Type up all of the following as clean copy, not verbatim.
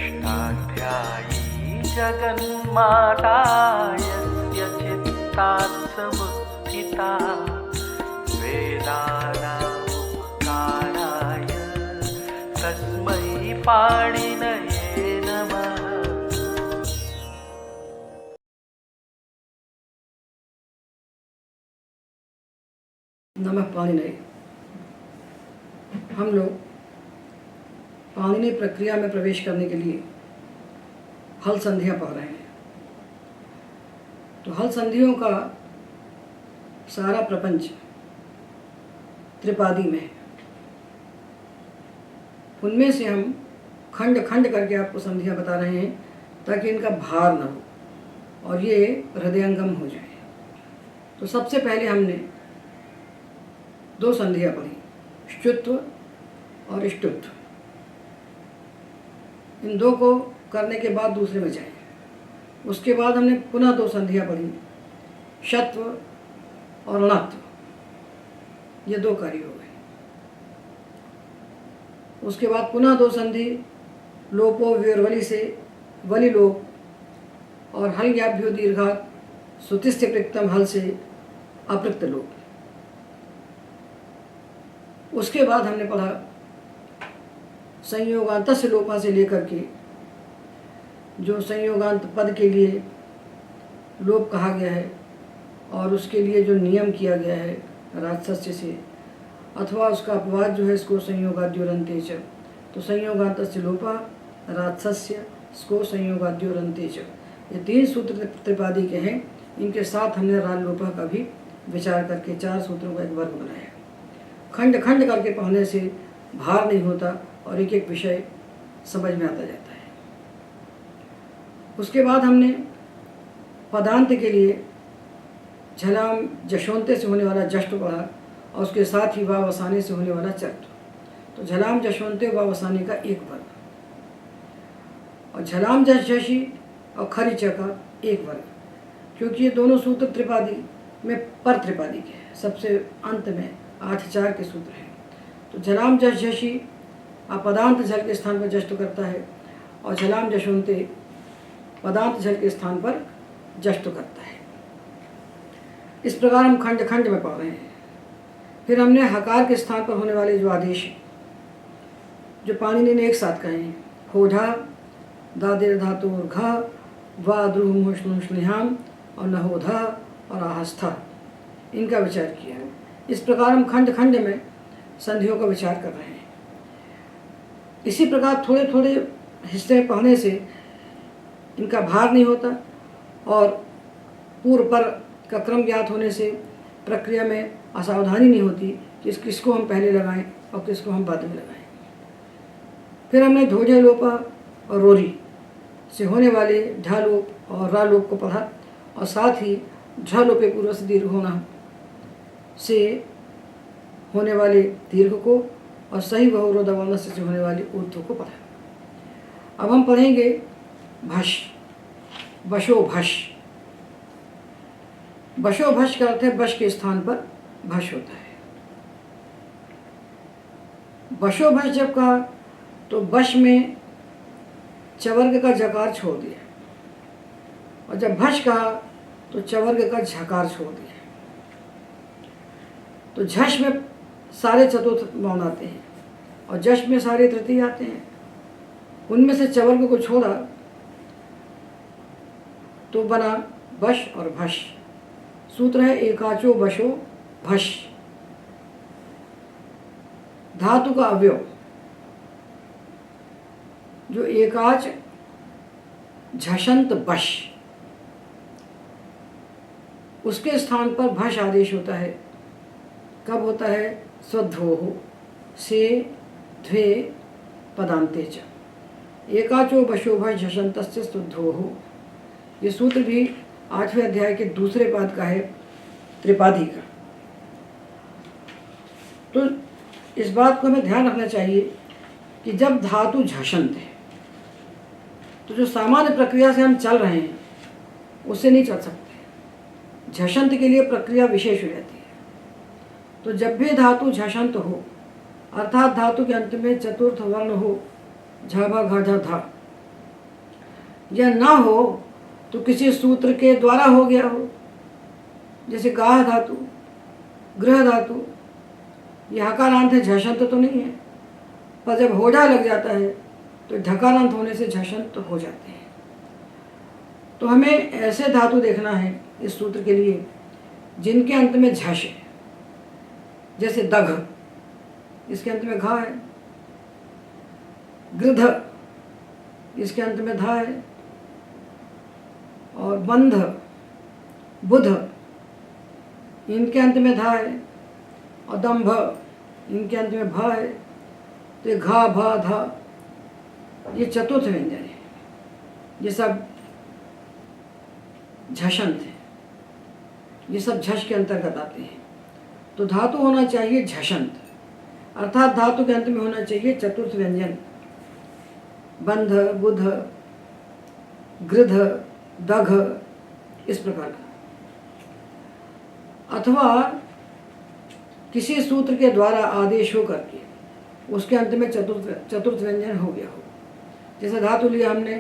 षष्ठाध्यायी जगन्माता यस्य चित्तात् समुत्थिता वेदानामुपकाराय तस्मै पाणिनये नमः। नमः पाणिनये। हम लोग पाणिनि प्रक्रिया में प्रवेश करने के लिए हल संधियाँ पढ़ रहे हैं। तो हल संधियों का सारा प्रपंच त्रिपादी में है। उनमें से हम खंड खंड करके आपको संधियाँ बता रहे हैं ताकि इनका भार न हो और ये हृदयंगम हो जाए। तो सबसे पहले हमने दो संधियाँ पढ़ी, श्चुत्व और इष्टुत्व। इन दो को करने के बाद दूसरे में जाएं। उसके बाद हमने पुनः दो संधियाँ पढ़ी, शत्व और णत्व। ये दो कार्य हो गए। उसके बाद पुनः दो संधि, लोपो व्योर्वलि से वलि लोप और हल ज्ञाभ्यो दीर्घात सुतिस्थ पृक्तम हल से अपृक्त लोप। उसके बाद हमने पढ़ा संयोगांतस्य लोपा से लेकर के जो संयोगांत पद के लिए लोप कहा गया है और उसके लिए जो नियम किया गया है राजसस्य से, अथवा उसका अपवाद जो है इसको संयोगाद्योरन्ते च। तो संयोगांतस्य लोपा, राजसस्य, इसको संयोगाद्योरन्ते च। ये तीन सूत्र त्रिपादी के हैं। इनके साथ हमने राज लोपा का भी विचार करके चार सूत्रों का एक वर्ग बनाया। खंड खंड करके पढ़ने से भार नहीं होता और एक एक विषय समझ में आता जाता है। उसके बाद हमने पदांत के लिए झलाम जशोंते से होने वाला जष्ट पढ़ा और उसके साथ ही वावसाने से होने वाला चर्ट। तो झलाम जशोंते वावसाने का एक वर्ग और झलाम जशी और खरिच का एक वर्ग, क्योंकि ये दोनों सूत्र त्रिपादी में पर त्रिपादी के हैं। सबसे अंत में 8-4 के सूत्र हैं। तो झलाम जशी अपदांत झल के स्थान पर जष्ट करता है और झलाम जशोंते पदांत झल के स्थान पर जष्ट करता है। इस प्रकार हम खंड खंड में पढ़ रहे हैं। फिर हमने हकार के स्थान पर होने वाले जो आदेश हैं, जो पाणिनि ने एक साथ कहे हैं, होधा, दादेर धातु और घ, वा द्रुहुमुष्णुष्णिहाम और नहोधा और आहस्था, इनका विचार किया है। इस प्रकार हम खंड खंड में संधियों का विचार कर रहे हैं। इसी प्रकार थोड़े थोड़े हिस्से पढ़ने से इनका भार नहीं होता और पूर्व पर का क्रम ज्ञात होने से प्रक्रिया में असावधानी नहीं होती कि किसको हम पहले लगाएं और किसको हम बाद में लगाएं। फिर हमने ध्वज लोपा और रोरी से होने वाले ढा लोप और रा लोप को पढ़ा और साथ ही झ लोपे पूर्व से दीर्घ होना से होने वाले दीर्घ को और सही बहुरोधवर्ण से होने वाले ऊर्ध्व को पढ़ा। अब हम पढ़ेंगे भश, बशो भश। बशो भश का अर्थ है बश के स्थान पर भश होता है। बशो भश जब कहा तो बश में चवर्ग का जकार छोड़ दिया और जब भश कहा तो चवर्ग का झकार छोड़ दिया। तो झश में सारे चतुर्थ मौन आते हैं और जश में सारे तृतीय आते हैं। उनमें से चवर्ग को छोड़ा तो बना बश और भश। सूत्र है एकाचो बशो भश। धातु का अवयव जो एकाच झषंत बश, उसके स्थान पर भश आदेश होता है। कब होता है? स्वध्वोः से द्वे पदांते च। एकाचो बशो भश झषंतस्य स्वध्वोः। ये सूत्र भी 8वें अध्याय के दूसरे पाद का है, त्रिपादी का। तो इस बात को हमें ध्यान रखना चाहिए कि जब धातु झषंत है तो जो सामान्य प्रक्रिया से हम चल रहे हैं उससे नहीं चल सकते। झषंत के लिए प्रक्रिया विशेष हो जाती है। तो जब भी धातु झषंत हो अर्थात धातु के अंत में चतुर्थ वर्ण हो, झा भा घा झा धा, या ना हो तो किसी सूत्र के द्वारा हो गया हो, जैसे गाह धातु, गृह धातु, ये हकारांत है, झषंत तो नहीं है, पर जब होड़ा लग जाता है तो ढकारांत होने से झषंत हो जाते हैं। तो हमें ऐसे धातु देखना है इस सूत्र के लिए जिनके अंत में झष है, जैसे दघ, इसके अंत में घा है, गृध, इसके अंत में धा है, और बंध, बुध, इनके अंत में धा है, और दंभ, इनके अंत में भ है। तो ये घा भा धा, ये चतुर्थ व्यंजन है, ये सब झषंत है, ये सब झष के अंतर्गत आते हैं। तो धातु होना चाहिए झषंत, अर्थात धातु के अंत में होना चाहिए चतुर्थ व्यंजन, बंध, बुध, गृध, दघ, इस प्रकार का। अथवा किसी सूत्र के द्वारा आदेश हो करके उसके अंत में चतुर्थ व्यंजन हो गया हो। जैसे धातु लिया हमने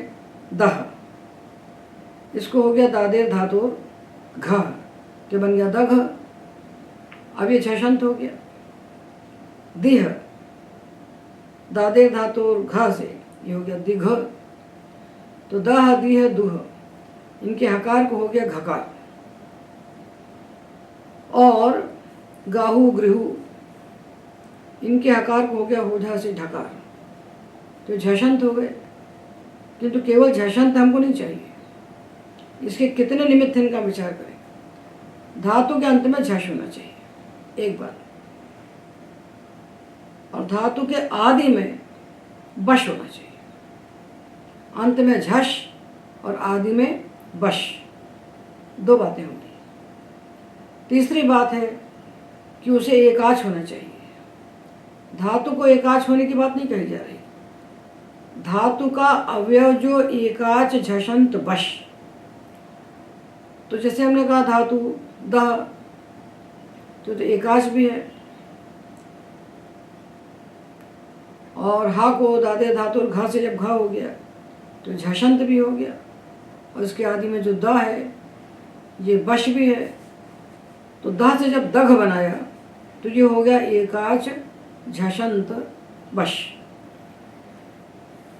दह, इसको हो गया दादेर धातु घ, तो बन गया दघ, अब ये झषंत हो गया। दिह, दादेर धातु घ से ये हो गया दिघ, तो दह, दिह, दुह, इनके हकार को हो गया घकार। और गाहू, गृहु, इनके हकार को हो गया होधा से ढकार, तो झषंत हो गए। किंतु केवल झषंत हमको नहीं चाहिए, इसके कितने निमित्त इनका विचार करें। धातु के अंत में झष होना चाहिए, एक बात, और धातु के आदि में बश होना चाहिए। अंत में झष और आदि में बश, दो बातें होंगी। तीसरी बात है कि उसे एकाच होना चाहिए। धातु को एकाच होने की बात नहीं कही जा रही, धातु का अवयव जो एकाच झषंत बश। तो जैसे हमने कहा धातु दह, तो एकाच भी है, और हा को दादे धातु और घा से जब घा हो गया तो झषंत भी हो गया, और इसके आदि में जो द है ये बश भी है। तो द से जब दघ बनाया तो ये हो गया एकाच झषंत बश।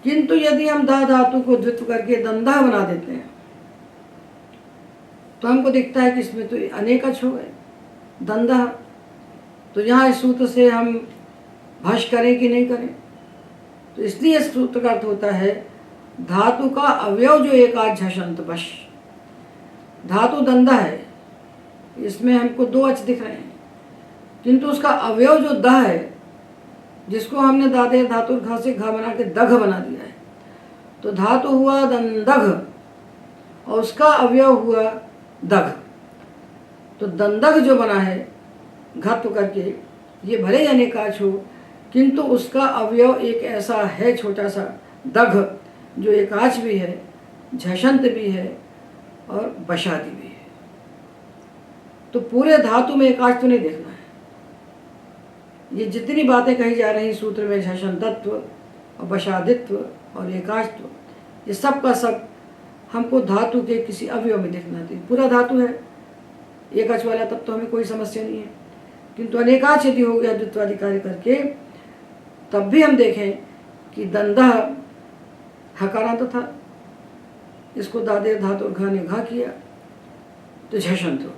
किंतु यदि हम दा धातु को द्वित्व करके दंदा बना देते हैं तो हमको दिखता है कि इसमें तो अनेकच हो गए दंदा। तो यहाँ इस सूत्र से हम भश करें कि नहीं करें, तो इसलिए इस सूत्र का अर्थ होता है धातु का अवयव जो एकाच झषंत बश। धातु दंदा है, इसमें हमको दो अच दिख रहे हैं, किंतु उसका अवयव जो द है, जिसको हमने दादे धातु घ से घ बना के दघ बना दिया है, तो धातु हुआ दंदघ और उसका अवयव हुआ दघ। तो दंदघ जो बना है घत्व करके, ये भले ही अनेकाच हो, किंतु उसका अवयव एक ऐसा है छोटा सा दघ जो एकाच भी है, झषंत भी है और बशादी भी है। तो पूरे धातु में एकाच तो नहीं देखना है। ये जितनी बातें कही जा रही सूत्र में, झषंतत्व और बशादित्व और एकाचत्व, ये सब का सब हमको धातु के किसी अवयव में देखना चाहिए। पूरा धातु है एकाच वाला, तब तो हमें कोई समस्या नहीं है, किंतु अनेकाच यदि हो गया द्वित्वादि कार्य करके, तब भी हम देखें कि दंदह हकारांत था, इसको दादे धातु घा ने घा किया तो झषंत हो गया।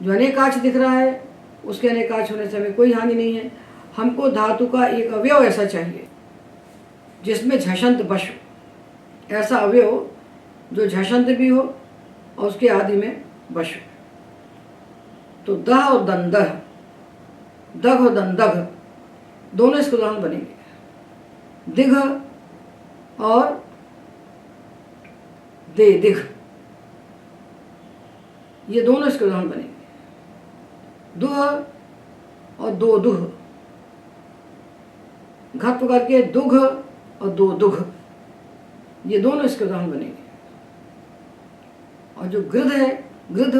जो अनेकाच दिख रहा है उसके अनेकाच होने से हमें कोई हानि नहीं है। हमको धातु का एक अवयव ऐसा चाहिए जिसमें झषंत बश हो, ऐसा अवयव जो झषंत भी हो और उसके आदि में बश हो। तो दह और दंदह, दघ और दंदघ दोनों इसके उदाहरण बनेंगे। दिघ और दे दिघ, ये दोनों इसके उदाहरण बनेंगे। दुह और दो दुह, घत्व करके दुघ और दो दुघ, ये दोनों इसके उदाहरण बनेंगे। और जो गृध है, गृध,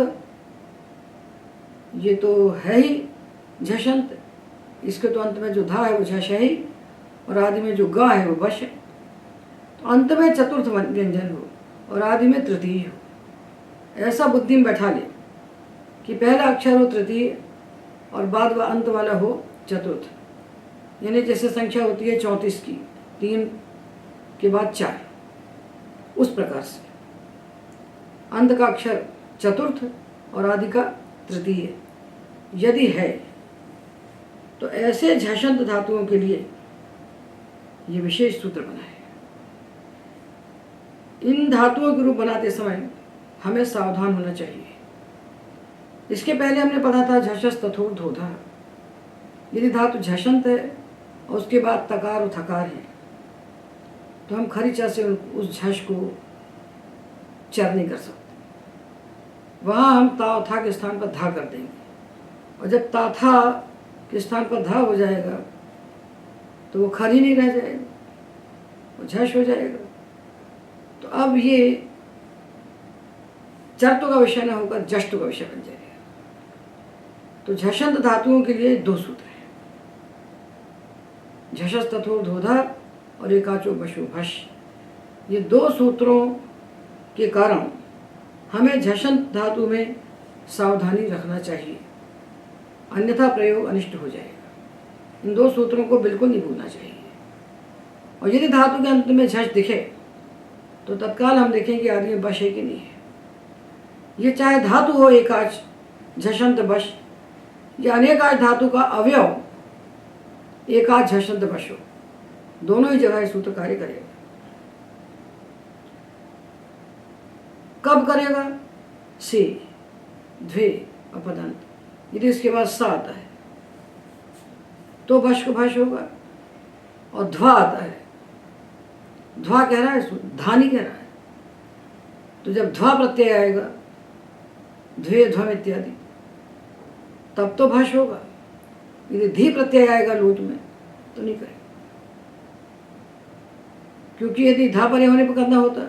ये तो है ही झषंत, इसके तो अंत में जो धा है वो झष है ही, और आदि में जो गा है वो बश है। तो अंत में चतुर्थ व्यंजन हो और आदि में तृतीय हो। ऐसा बुद्धि में बैठा ले कि पहला अक्षर हो तृतीय और बाद व अंत वाला हो चतुर्थ। यानी जैसे संख्या होती है 34 की, 3 के बाद 4, उस प्रकार से अंत का अक्षर चतुर्थ और आदि का तृतीय यदि है तो ऐसे झषंत धातुओं के लिए ये विशेष सूत्र बना है। इन धातुओं के रूप बनाते समय हमें सावधान होना चाहिए। इसके पहले हमने पढ़ा था झषस तथोर धोधा। यदि धातु झषंत है और उसके बाद तकार और थकार है तो हम खरीचा से उस झष को चर नहीं कर सकते। वहाँ हम ता था के स्थान पर धा कर देंगे और जब ता था के स्थान पर धा हो जाएगा तो वो खर ही नहीं रह जाएगा, वो झष हो जाएगा। तो अब ये चर्तों का विषय न होकर जष्टों का विषय बन जाएगा। तो झषंत धातुओं के लिए 2 सूत्र हैं, झषस तथोर धोधा और एकाचो बशो भष। ये 2 सूत्रों के कारण हमें झषंत धातु में सावधानी रखना चाहिए, अन्यथा प्रयोग अनिष्ट हो जाएगा। इन 2 सूत्रों को बिल्कुल नहीं भूलना चाहिए। और यदि धातु के अंत में झष दिखे तो तत्काल हम देखें कि आदि में बश है कि नहीं है। ये चाहे धातु हो एकाच झषंत बश या अनेकाच धातु का अवयव एकाच झषंत बश हो, दोनों ही जगह सूत्र कार्य करेगा। कब करेगा? से, द्वे, अपदंत। यदि इसके बाद सा आता है तो बश को भश होगा और ध्वा आता है, ध्वा कह रहा है, धानी कह रहा है, तो जब ध्वा प्रत्यय आएगा द्वे ध्वम इत्यादि तब तो भश होगा। यदि धी प्रत्यय आएगा लोट में तो नहीं करेगा, क्योंकि यदि धा परे होने पर करना होता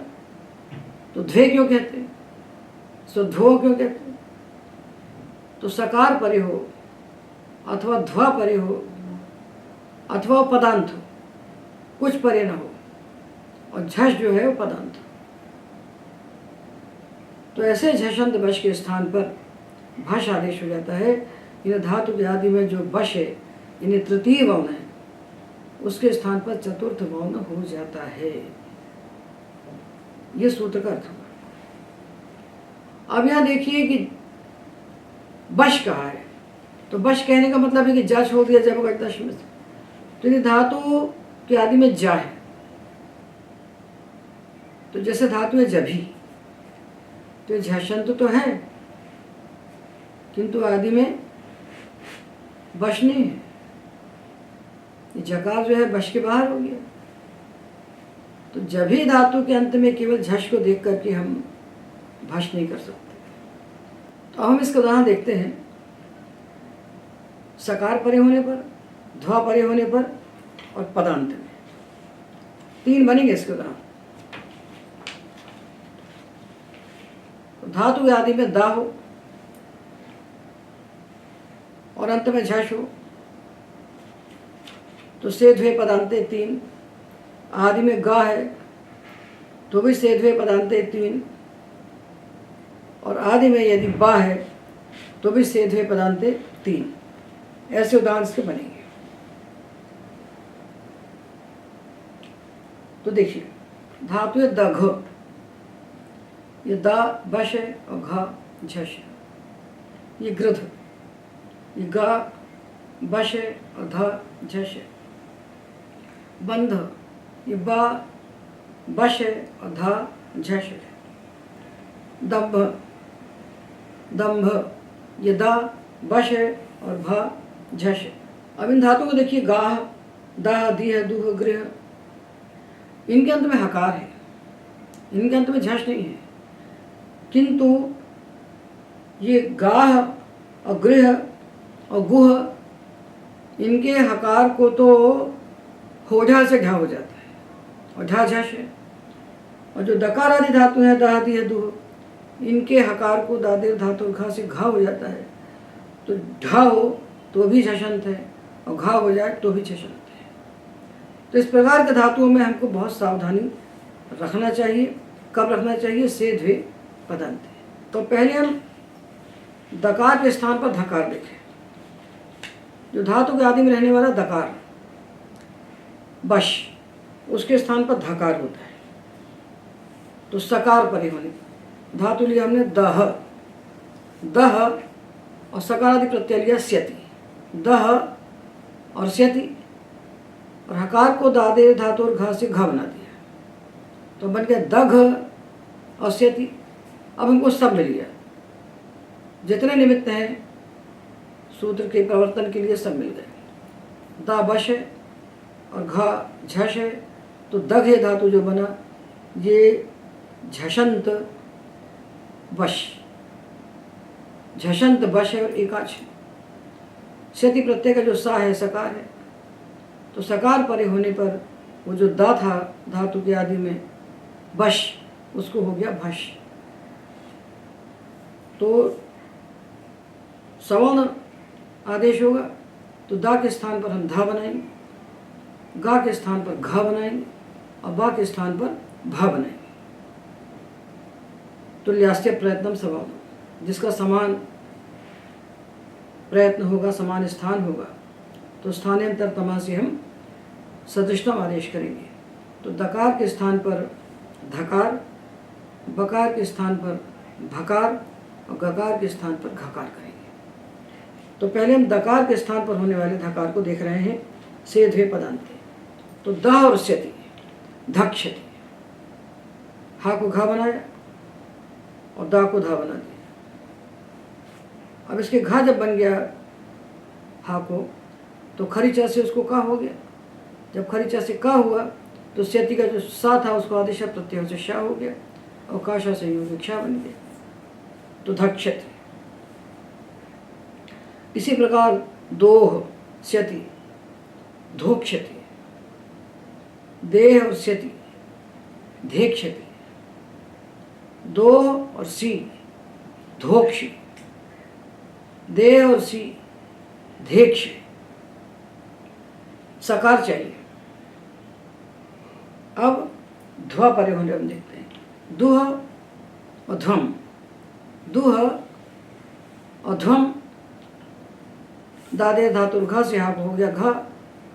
तो ध्वे क्यों कहते, सो ध्वो क्यों कहते। तो सकार परे हो अथवा ध्वा परे हो अथवा पदांत हो, कुछ परे न हो, और झष जो है वो पदांत हो। तो ऐसे झषंत बश के स्थान पर भष आदेश हो जाता है। इन धातु के आदि में जो बश है, इन्हें तृतीय वर्ण है, उसके स्थान पर चतुर्थ वर्ण हो जाता है। ये सूत्र का अर्थ हुआ। अब यहाँ देखिए कि बश कहा है, तो बश कहने का मतलब है कि जा छोड़ दिया जब दश में से। तो यदि धातु के आदि में जा है तो जैसे धातु है जभी, तो झषंत तो है किंतु आदि में बश नहीं है। ये जकार जो है बश के बाहर हो गया। तो जभी धातु के अंत में केवल झष को देख करके हम भष नहीं कर सकते। तो हम इसका उदाहरण देखते हैं। सकार परे होने पर, ध्वा परे होने पर और पदांत में 3 बनेंगे इसके उदाहरण। धातु के आदि में दा हो और अंत में झष हो तो से द्वे पदांते 3। आदि में गा है तो भी से द्वे पदांते 3, और आदि में यदि बा है तो भी से द्वे पदांते 3। ऐसे उदाहरण से बनेंगे। तो देखिए धातु है दघ, ये दा बश है और घा झष है। ये गृध, ये गा बश है और धा झष है। बंध, ये बा बश है और धा झष है। दंभ, दंभ, ये दा बश है और भा झष है। अब इन धातुओं को देखिए, गाह, दाह, दीह, दूह, गृह, इनके अंत में हकार है, इनके अंत में झष नहीं है, किंतु ये गाह और गृह और गुह, इनके हकार को तो होठा से ढा हो जाता है और ढा झष है। और जो दकार आदि धातु है, दाह, दीह, दूह, इनके हकार को दादेर धातु घा से घा हो जाता है। तो ढा हो तो भी झषंत है और घा हो जाए तो भी झषंत है। तो इस प्रकार के धातुओं में हमको बहुत सावधानी रखना चाहिए। कब रखना चाहिए? से द्वे पदंते। तो पहले हम दकार के स्थान पर धकार देखें। जो धातु के आदि में रहने वाला दकार, बश, उसके स्थान पर धकार होता है। तो सकार परे होने, धातु लिया हमने दह, दह और सकार आदि प्रत्यय लिया स्यति, दह और स्यति, और हकार को दादे धातु और घा से घ बना दिया, तो बन गया दघ और स्यति। अब हमको सब मिल गया, जितने निमित्त हैं सूत्र के प्रवर्तन के लिए सब मिल गए। दा बश है और घा झश है, तो दघ धातु जो बना ये झषंत वश, झषंत वश है और एकाच है। स्यति प्रत्यय का जो सा है सकार है, तो सकार परे होने पर वो जो दा था धातु के आदि में वश, उसको हो गया भश। तो सवर्ण आदेश होगा, तो दा के स्थान पर हम धा बनाएंगे, गा के स्थान पर घा बनाएंगे और बा के स्थान पर भा बनाएंगे। तुल्यास्य प्रयत्नम सवर्ण, जिसका समान प्रयत्न होगा, समान स्थान होगा, तो स्थानांतर तमा से हम सदृष्टम आदेश करेंगे। तो दकार के स्थान पर धकार, बकार के स्थान पर भकार और गकार के स्थान पर घकार करेंगे। तो पहले हम दकार के स्थान पर होने वाले धकार को देख रहे हैं, से द्वे पदांते। तो द और स्यति, धक्षति, हा को घा बनाया और दा को धा बना दिया। अब इसके घा जब बन गया हा को, तो खरीचा से उसको का हो गया। जब खरीचा से का हुआ तो स्यति का जो सा था उसको आदेश प्रत्यय से शा हो गया और काशा से योग क्षा बन गया, तो धक्षति। इसी प्रकार दोह स्यति धोक्षति, देह और स्यति धेक्षति, दोह और सी धोक्षि, देह और सी धेक्ष। सकार चाहिए। अब ध्वा परे होने हम देखते हैं, दुह और ध्वम, दुह और ध्वम, दादे धातु घ से हा हो गया घ,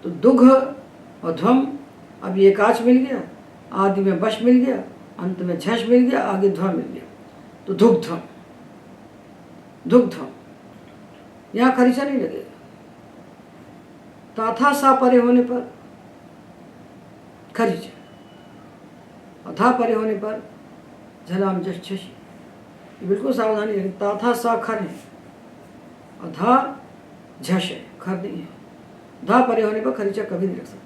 तो दुघ और ध्वम। अब ये काच मिल गया, आदि में बश मिल गया, अंत में झश मिल गया, आगे ध्वा मिल गया, तो दुग्धम, दुग्धम। यहाँ खरीचा नहीं लगेगा। ताथा सा परे होने पर खरीचा, और धा परे होने पर झलाम जश छशी। ये बिल्कुल सावधानी रखें। ताथा सा खर है और धा झश है, खर नहीं है। धा परे होने पर खरीचा कभी नहीं रख सकते।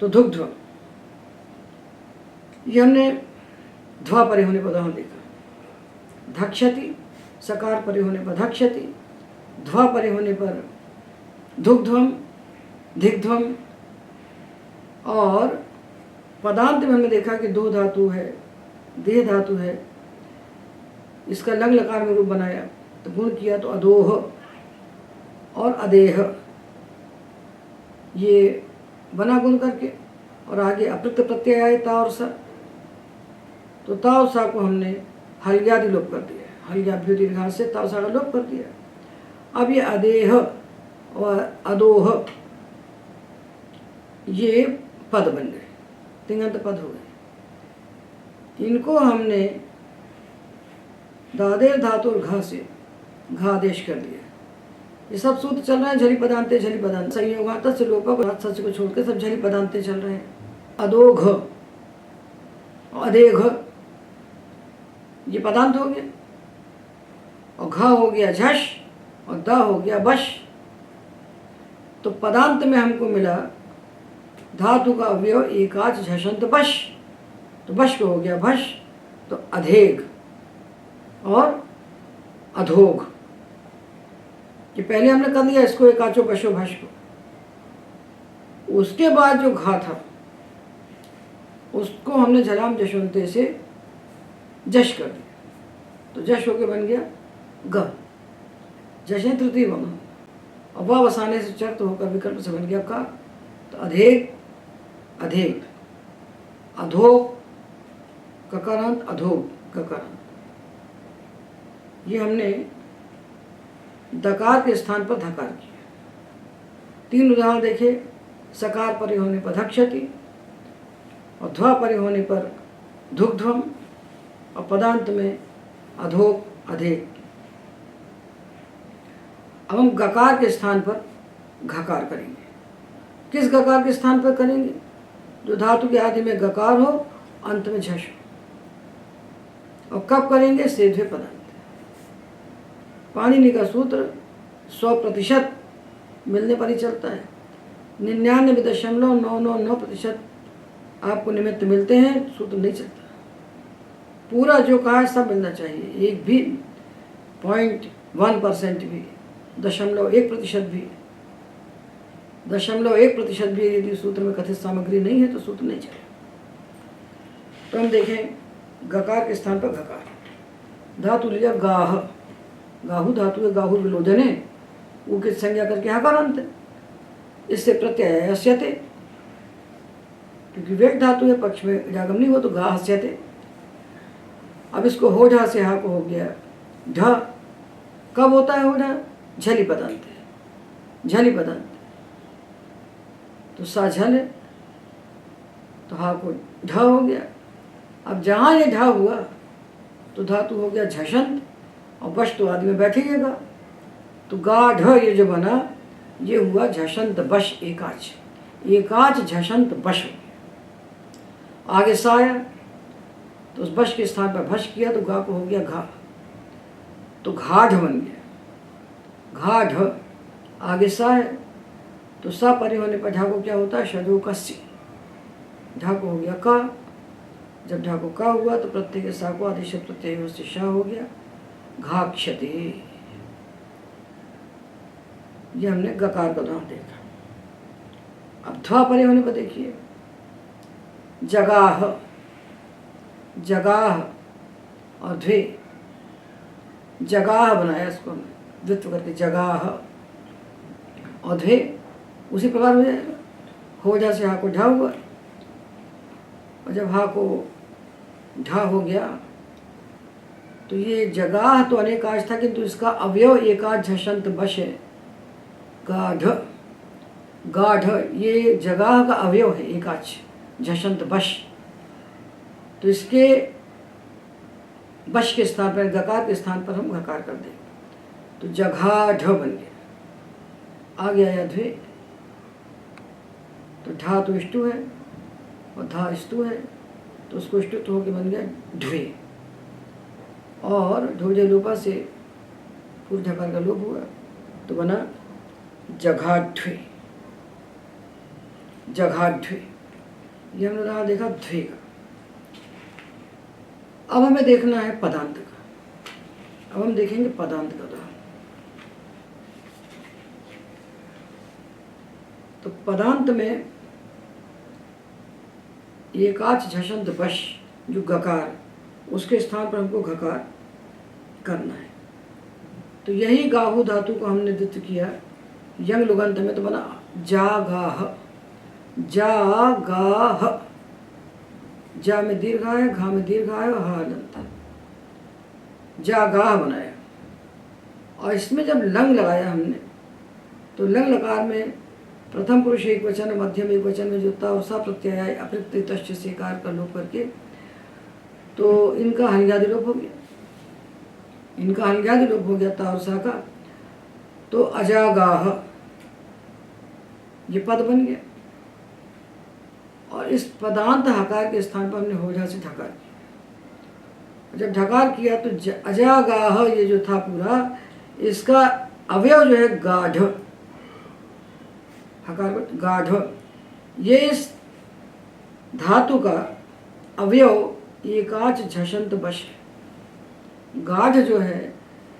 तो दुग्धम, ये हमने ध्वा परे होने पर उदाहरण देखा। धक्षति, सकार परे होने पर धक्षति, ध्वा परे होने पर दुग्धम, धिग्ध्वम। और पदांत में हमने देखा कि दो धातु है, देह धातु है, इसका लंग लकार में रूप बनाया तो गुण किया, तो अदोह और अदेह, ये बना गुण करके, और आगे अप्रत्यय प्रत्यय आए ता और सा, तो ता और सा को हमने हल्यादि लोप कर दिया, हल्याभ्यो दीर्घा से ता सा का लोप कर दिया। अब ये अदेह और अदोह ये पद बन गए, तिङंत पद हो गए। इनको हमने दादेर धातु और घा से घा आदेश कर दिया। ये सब सूत्र चल रहे हैं, झली पदांते झली पदांत, संयोगात से लोपक और सच को छोड़कर सब झली पदांते चल रहे हैं। अदोघ और अदेघ ये पदांत हो गया, और घा हो गया झश और दा हो गया बश। तो पदांत में हमको मिला धातु का अवयव एकाच झषंत बश, तो बश को हो गया भश, तो अधेघ और अधोघ। ये पहले हमने कर दिया इसको एकाचो बशो भश को। उसके बाद जो घा था उसको हमने झलाम जशवंते से जश कर दिया, तो जश होके बन गया ग, जशे तृतीय बना, और वह वसाने से चर्त होकर विकल्प से बन गया का, तो अधेग अधेग, अधोग ककारांत, अधोग, ककारांत। ये हमने दकार के स्थान पर धकार किया। 3 उदाहरण देखे, सकार परे होने पर धक्षति, और ध्वा परे होने पर धुग्ध्वम, और पदांत में अधोग, अधेक। अब हम गकार के स्थान पर घकार करेंगे। किस गकार के स्थान पर करेंगे? जो धातु के आदि में गकार हो, अंत में झष हो। और कब करेंगे? सेधवे पदांत। पाणिनि का सूत्र 100% मिलने पर ही चलता है। 99.999% आपको निमित्त मिलते हैं, सूत्र नहीं चलता। पूरा जो कहा है सब मिलना चाहिए। एक भी 0.1% भी, 0.1% भी, 0.1% भी यदि सूत्र में कथित सामग्री नहीं है तो सूत्र नहीं चले। तो हम देखें गकार के स्थान पर घकार। धातु लिया गाह, गाहु धातु है, गाहु विलोधने, वो की संज्ञा करके हकारांत है। इससे प्रत्यय हस्यते, क्योंकि वेग धातु है, पक्ष में जागम नहीं हुआ तो गा हस्यते। अब इसको हो जा से हा को हो गया ढ। कब होता है हो जा? झली पदांत है, झली पदांत। तो सा झल है तो हा को ढ हो गया। अब जहाँ ये ढ हुआ तो धातु हो गया झषंत, और बश तो आदि में बैठिएगा। तो गा ढ ये जो बना ये हुआ झषंत बश एकाच, एकाच झषंत बश। आगे सा आया तो उस बश के स्थान पर भश किया तो गा को हो गया घा, तो घाढ़ बन गया, घाढ़। आगे सा है तो सा परे होने पर ढा को क्या होता है? शजो कस्य, ढा को हो गया का। जब ढा को का हुआ तो प्रत्यय के सा को आदेश प्रत्यय से शा हो गया, घाक्षते। ये हमने गकार का उदाहरण देखा। अब ध्वा परे होने पर देखिए जगाह, जगाह और ध्वे, जगाह बनाया इसको द्वित्व करके जगाह, और ध्वे उसी प्रकार हो जाएगा। हो जा से हा को ढा हुआ, और जब हा को ढा हो गया तो ये जगाह तो अनेकाच था, किंतु इसका अवयव एकाच झषंत बश है, गाढ़। गाढ़ ये जगाह का अवयव है एकाच झषंत बश। तो इसके बश के स्थान पर, गकार के स्थान पर हम घकार कर दें तो जघाढ़ बन गया। आ गया या ध्वे, तो ढा तो इष्टु है और धा स्तु है, तो उसको इष्टुत्व होकर बन गया ढ्वे। और ढोजे लोपा से पूर्व ढकार का लोप हुआ तो बना जघाढ़्वे, जघाढ़्वे। ये हमने रहा देखा ध्वे का। अब हमें देखना है पदांत का। अब हम देखेंगे पदांत का उदाहरण। तो पदांत में एकाच झषंत बश जो गकार, उसके स्थान पर हमको घकार करना है। तो यही गाहु धातु को हमने द्वित्व किया यंग लुगंत में, तो बना जागाह, जागाह। जा में दीर्घ है, घा में दीर्घ है और हा हलंत है, जागाह बनाया। और इसमें जब लंग लगाया हमने तो लंग लकार में प्रथम पुरुष एक वचन, मध्यम एक वचन में जो ता और सा प्रत्यय अप्रयुक्त तश्च से कार का लोप करके तो इनका हलग्यादि लोप हो गया, इनका हलग्यादि लोप हो गया ता और सा का। तो अजागाह ये पद बन गया। और इस पदांत हकार के स्थान पर हमने होजा से ढकार किया। जब ढकार किया तो अजागाह ये जो था पूरा, इसका अवयव जो है गाढ़, हकार गाढ़। ये इस धातु का अवयव एकाच झषंत बश है। गाढ़ जो है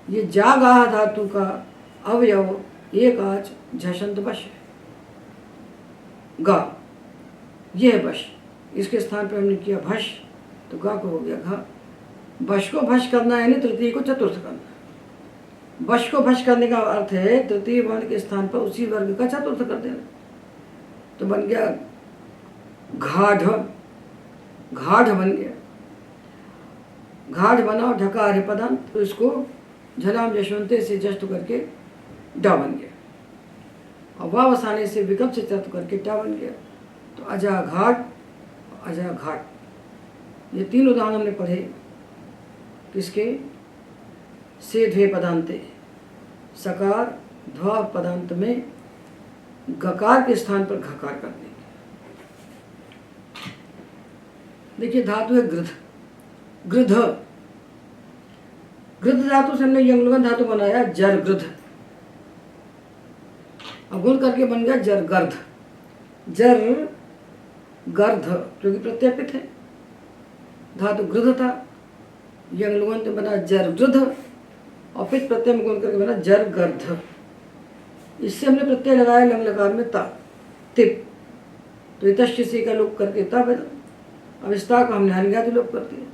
ये जागाह धातु का अवयव एकाच झषंत बश है। गा ये है बश, इसके स्थान पर हमने किया भश, तो गा को हो गया घा। बश को भश करना यानी तृतीय को चतुर्थ करना। बश को भश करने का अर्थ है तृतीय वर्ण के स्थान पर उसी वर्ग का चतुर्थ कर देना। तो बन गया घाढ़, घाढ़ बन गया। घाट बना और ढकार है पदांत, तो इसको झलाम जशवंते से जस्ट करके डा बन गया, और वाव वसाने से विकल्प से चर्त करके टा बन गया। तो अजा घाट, अजा घाट, ये 3 उदाहरण हमने पढ़े किसके, से ध्वे पदांते, सकार ध्वा पदांत में गकार के स्थान पर घकार कर देंगे। देखिए धातु है गृध, गृध, गृध धातु से हमने यंगलगन धातु बनाया जर गृध, अब गुण करके बन गया जर गर्ध, जर गर्ध क्योंकि प्रत्यपित है, धातु गृध था, यंगलगन तो बना जर गृध, और फिर प्रत्यय में गुण करके बना जर गर्ध। इससे हमने प्रत्यय लगाया लंग लकार में ता, तिप, तो इतश्चि का लोप करके ता बना। अब इस ता को हमने हलग्यादि लोप कर दिया,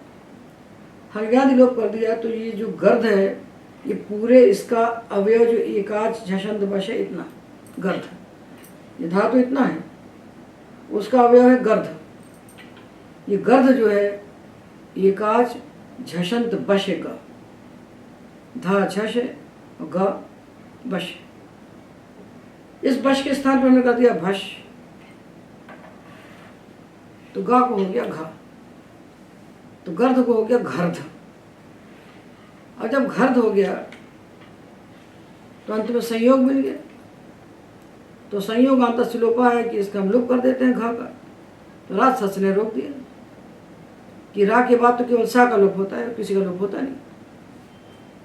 हलग्यादि लोप कर दिया, तो ये जो गर्ध है ये पूरे इसका अवयव जो एकाच झषंत वश है इतना गर्ध, ये धातु इतना है, उसका अवयव है गर्ध। ये गर्ध जो है एकाच झषंत बश का, धा झष और ग बश, इस बश के स्थान पर हमने कर दिया भश, तो गा को हो गया घा, तो गर्ध को हो गया घर्ध। और जब घर्ध हो गया तो अंत में संयोग मिल गया, तो संयोग अंत सिलोपा है कि इसका हम लोप कर देते हैं घा का, तो राज सच ने रोक दिया कि रा के बाद तो केवल सा का लोप होता है, किसी का लोप होता नहीं,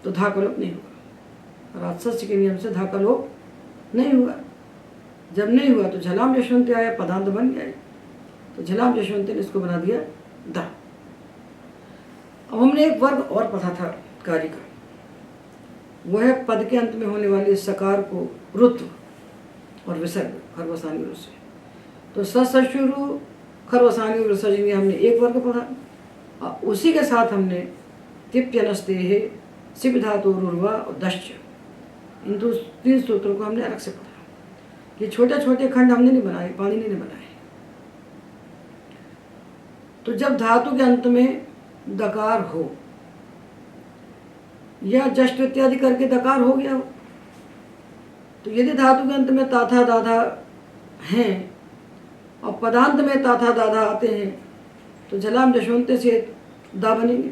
तो धा का लोप नहीं हुआ, राजसस्य के नियम से धा का लोप नहीं हुआ। जब नहीं हुआ तो झलाम जशवंती आया, पदांत बन गया, तो झलाम जशवंती ने इसको बना दिया दा। अब हमने एक वर्ग और पढ़ा था कार्य का, वह है पद के अंत में होने वाले सकार को रुत्व और विसर्ग खरवसानी वृष से। तो सशुरु खरवसानी वृषज में हमने एक वर्ग पढ़ा, और उसी के साथ हमने तिप्यनस्ते है, सिप धातु रुर्वा और दश्च, इन 3 सूत्रों को हमने अलग से पढ़ा। ये छोटे छोटे खंड हमने नहीं बनाए, पाणिनि ने बनाए। तो जब धातु के अंत में दकार हो या जस्ट इत्यादि करके दकार हो गया हो, तो यदि धातु के अंत में ताथा दाधा हैं और पदांत में ताथा दाधा आते हैं, तो झलाम जशवंते से दा बनेंगे,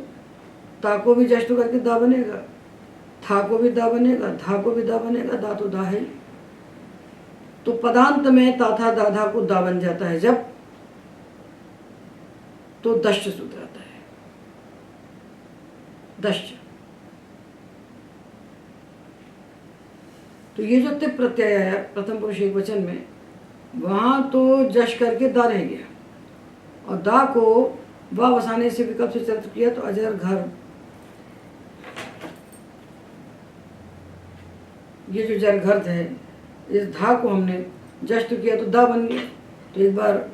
ता को भी जस्ट करके दा बनेगा, था को भी दा बनेगा, धा को भी दा बनेगा, दा तो दा है। तो पदांत में ताथा दाधा को दा बन जाता है जब, तो दश्च सूत्र आता है, दश्च। तो ये जो तिप प्रत्यय आया प्रथम पुरुष एक वचन में, वहां तो जश करके दा रह गया, और दा को वा वसाने से विकल्प से चर्च किया, तो अजर घर, ये जो जर गर्ध है, इस धा को हमने जस्ट किया तो दा बन गया, तो एक बार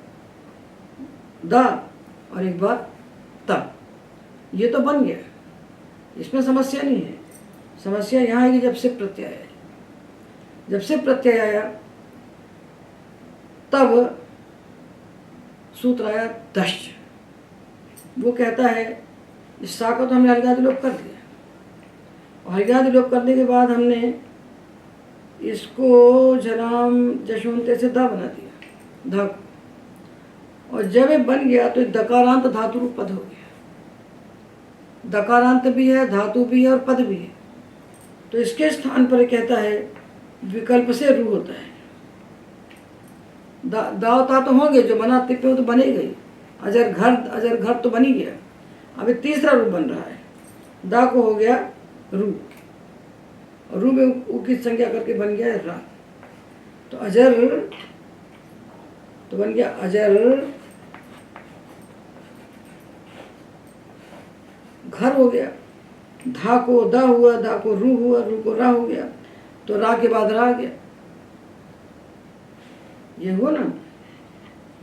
दा और एक बार ता, ये तो बन गया, इसमें समस्या नहीं है। समस्या यहाँ है कि जब से प्रत्यय आया, जब से प्रत्यय आया तब सूत्र आया दश्च। वो कहता है इस सा को तो हमने हलग्यादि लोप कर दिया, और हलग्यादि लोप करने के बाद हमने इसको झलाम जशवंते से दा बना दिया, धा को, और जब ये बन गया तो दकारांत धातु रूप पद हो गया। दकारांत भी है, धातु भी है और पद भी है, तो इसके स्थान पर कहता है विकल्प से रू होता है। दावता तो होंगे, जो बना तिप्पे तो बनेगा ही, अजर घर तो बन ही गया। अभी तीसरा रूप बन रहा है, दा को हो गया रू, रू में ऊ की संज्ञा करके बन गया रा, तो अजर तो बन गया अजर घर हो गया। धा को दा हुआ, दा को रू हुआ, रू को रा हो गया, तो रा के बाद रा आ गया। ये हुआ ना,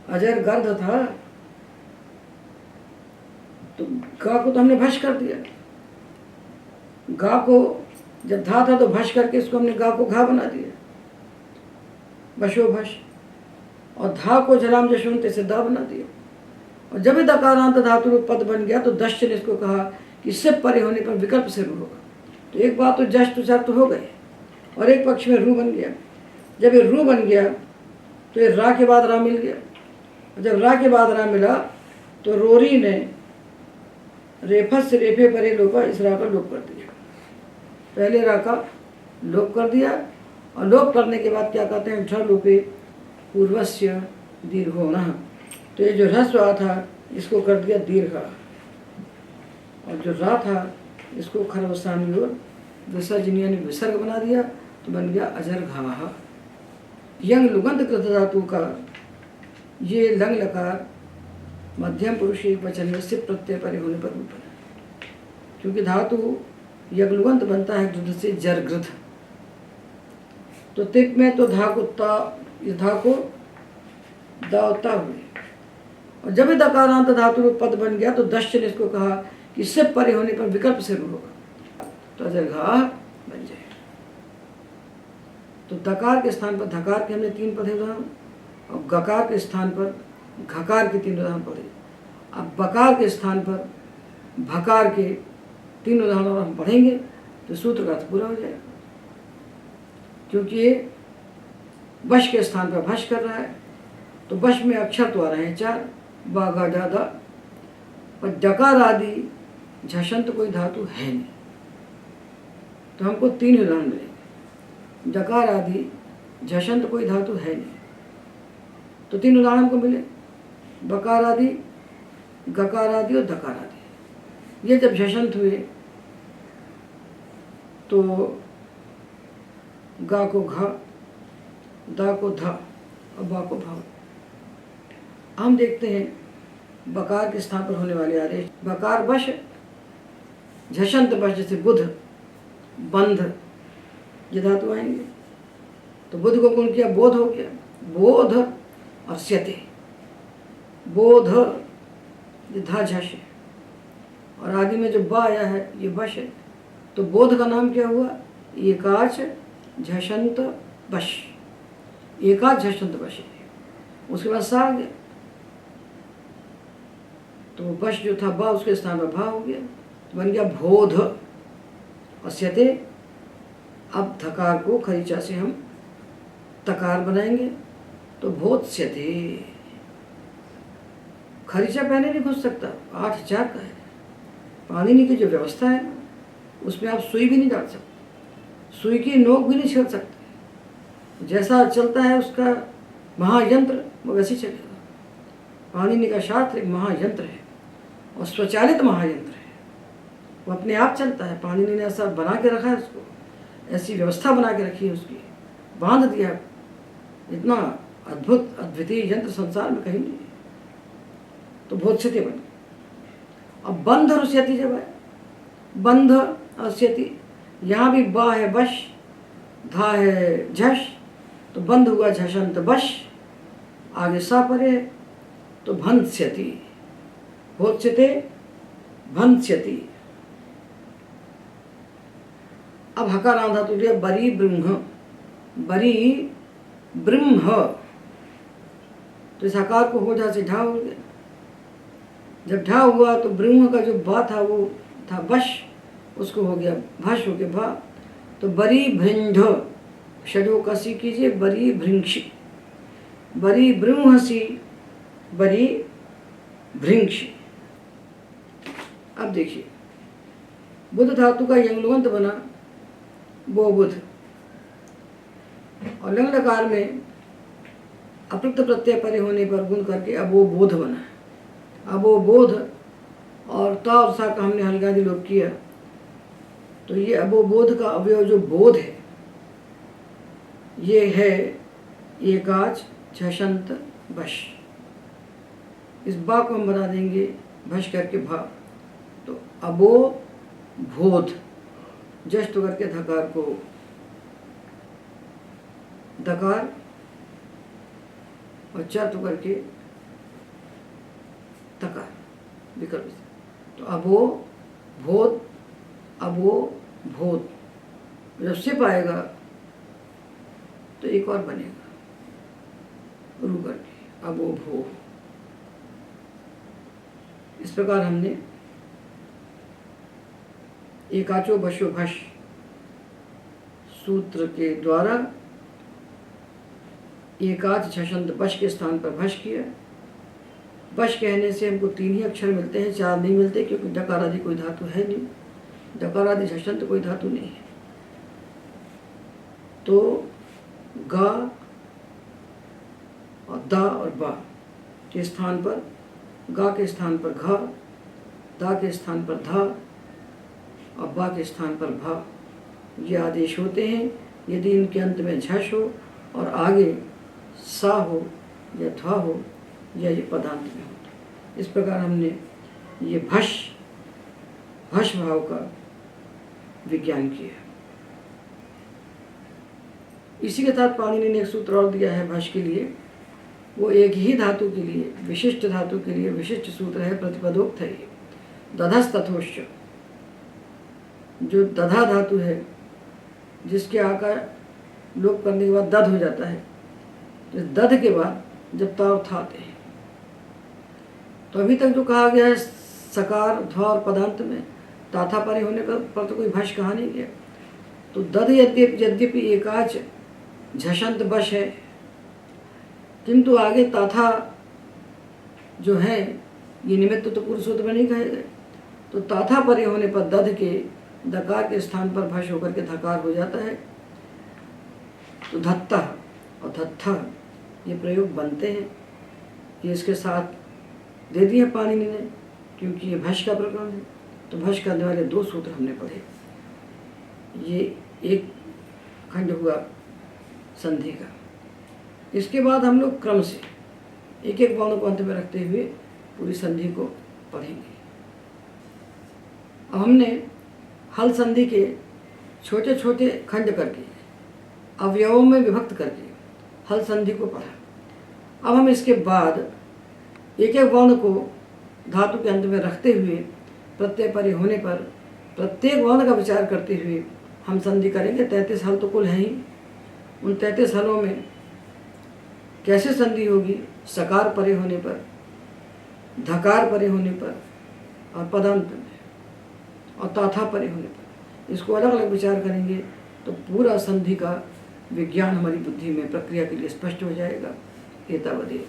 अजर गर्द था, तो गा को तो हमने भश कर दिया। गा को जब धा था तो भश करके इसको हमने गा को घा बना दिया, बशो भश, और धा को झलाम जशवंते से दा बना दिया। और जब ये दकारांत धातु रूप पद बन गया तो दश्च ने इसको कहा कि इससे परे होने पर विकल्प से रू होगा। तो एक बात तो जस्ट उच्चार तो हो गए और एक पक्ष में रू बन गया। जब ये रू बन गया तो ये रा के बाद रा मिल गया। जब रा के बाद रा मिला तो रोरी ने रेफत से रेफे परे लोपा इस रा का लोप कर दिया। पहले रा का लोप कर दिया और लोप करने के बाद क्या कहते हैं, ढ लोपे पूर्वस्य दीर्घोणः। तो ये जो ह्रस्व आ था इसको कर दिया दीर्घ और जो रा था इसको खरवसानी और विसर्जनीय ने विसर्ग बना दिया तो बन गया अजरघाह। यंग लुगंत कृत धातु का ये लंग लकार मध्यम पुरुष एक वचन में सिप प्रत्यय परे होने पर रूप है, क्योंकि धातु यज्ञलुगंत बनता है घृत से जरघृत। तो तिप में तो धा को ता, इस धा को दावता हुए और जब दकारांत धातु रूप पद बन गया तो दश्य ने इसको कहा कि इससे परे होने पर विकल्प से रूप होगा तो अजरघाह बन जाए। तो दकार के स्थान पर धकार के हमने 3 पढ़े उदाहरण और गकार के स्थान पर घकार के 3 उदाहरण पढ़े। अब बकार के स्थान पर भकार के 3 उदाहरण और हम पढ़ेंगे तो सूत्र का अर्थ पूरा हो जाएगा, क्योंकि ये वश के स्थान पर भश कर रहा है। तो वश में अक्षर तो आ रहे हैं 4 बा गा डा दा, और डकार आदि झषंत कोई धातु है नहीं। तो हमको 3 उदाहरण मिलेंगे। डकार आदि झषंत कोई धातु है नहीं तो 3 उदाहरण को मिले, बकार आदि, गकार आदि और दकार आदि। ये जब झषंत हुए तो गा को घा, दा को धा और बा को भा। हम देखते हैं बकार के स्थान पर होने वाले आदेश बकार वश, झषंत वश, जैसे बुध, बंध, ये धातु आएंगे। तो बुध को कौन किया, बोध हो गया, बोध और स्यते, बोध ये धा झष है और आदि में जो बा आया है ये वश है। तो बोध का नाम क्या हुआ, एकाच झषंत वश, एकाच झषंत वश है। उसके बाद सा आ गया तो वश जो था बा उसके स्थान पर भा हो गया तो बन गया बोध और स्यते। अब धकार को खरीचा से हम तकार बनाएंगे तो भोत्स्यते। खरीचा पहले नहीं घुस सकता, 8,000 का है। पाणिनि की जो व्यवस्था है उसमें आप सुई भी नहीं डाल सकते, सुई की नोक भी नहीं छेड़ सकते। जैसा चलता है उसका महायंत्र वो वैसे चलेगा। पाणिनि का शास्त्र एक महायंत्र है और स्वचालित महायंत्र है, वो अपने आप चलता है। पाणिनि ने ऐसा बना के रखा है उसको, ऐसी व्यवस्था बना के रखी है उसकी, बांध दिया। इतना अद्भुत अद्वितीय यंत्र संसार में कहीं नहीं है। तो भोत्स्यते बन गया। अब बंध और स्यति जब है, बंध और स्यति, यहाँ भी बा है वश, धा है झश, तो बंध हुआ झषंत वश, आगे सा परे तो भंस्यति, भोत्स्यते भंस्यति। अब हकार आधा तो लिया बरी ब्रह्म, बरी ब्रह्म, तो इस हकार को हो जा से ढा हो गया। जब ढा हुआ तो ब्रह्म का जो बा था वो था वश, उसको हो गया भश हो गया भा। तो बरी भृंध, षडो कसी कीजिए, बरी भृंक्षी, बरी ब्रह्मसी, बरी भृंक्षी। अब देखिए बुध धातु का यंगलुगंत बना वो बुध, और लंग लकार में अपृक्त प्रत्यय परे होने पर गुण करके अब वो बोध बना। अब वो बोध और ता और सा का हमने हल्गादि लोप किया तो ये अब वो बोध का अवयव जो बोध है ये है एकाच झषंत वश। इस बा को हम बना देंगे भश करके भा, तो अबो बोध, जस्ट करके धकार को दकार और चर्त करके तकार, विकल्प से। तो अबो भोद, अबो भोद, जब सिप आएगा तो एक और बनेगा रू करके अबो भो। इस प्रकार हमने एकाचो भशो भश सूत्र के द्वारा एकाच झषंत बश के स्थान पर भश किया। बश कहने से हमको 3 ही अक्षर मिलते हैं, 4 नहीं मिलते, क्योंकि डकार आदि कोई धातु है नहीं, डकार आदि झषंत कोई धातु नहीं है। तो गा और दा और बा के स्थान पर, गा के स्थान पर घा, दा के स्थान पर धा और बा के स्थान पर भा, ये आदेश होते हैं। यदि इनके अंत में झष हो और आगे सा हो या ध्वा हो या ये पदांत में हो। इस प्रकार हमने ये भश भाव का विज्ञान किया। इसी के साथ पाणिनि ने एक सूत्र और दिया है भश के लिए। वो एक ही धातु के लिए, विशिष्ट धातु के लिए विशिष्ट सूत्र है, प्रतिपदोक्त है ये। दधस तथोश्च, जो दधा धातु है, जिसके आकार लोप करने के बाद दध हो जाता है, इस दध के बाद जब ता और था आते हैं, तो अभी तक जो कहा गया है सकार ध्वा और पदांत में ताथा परे होने पर तो कोई भश कहा नहीं गया। तो दध यद्यपि एकाच झषंत बश है, किंतु आगे ताथा जो है ये निमित्त तो पूर्व सूत्र में नहीं कहे गए। तो ताथा परे होने पर दध के दकार के स्थान पर भश होकर के धकार हो जाता है। तो धत्ता और धत्था ये प्रयोग बनते हैं। ये इसके साथ दे दिए पाणिनि ने, क्योंकि ये भश का प्रकरण है। तो भश करने वाले 2 सूत्र हमने पढ़े। ये एक खंड हुआ संधि का। इसके बाद हम लोग क्रम से एक एक वर्ण को अंत में रखते हुए पूरी संधि को पढ़ेंगे। अब हमने हल संधि के छोटे छोटे खंड करके अवयवों में विभक्त करके हल संधि को पढ़ा। अब हम इसके बाद एक एक वर्ण को धातु के अंत में रखते हुए प्रत्यय परे होने पर प्रत्येक वर्ण का विचार करते हुए हम संधि करेंगे। 33 हल तो कुल हैं ही। उन 33 हलों में कैसे संधि होगी, सकार परे होने पर, धकार परे होने पर और पदांत में और ताथा परे होने पर, इसको अलग अलग विचार करेंगे तो पूरा संधि का विज्ञान हमारी बुद्धि में प्रक्रिया के लिए स्पष्ट हो जाएगा। एतावदेव।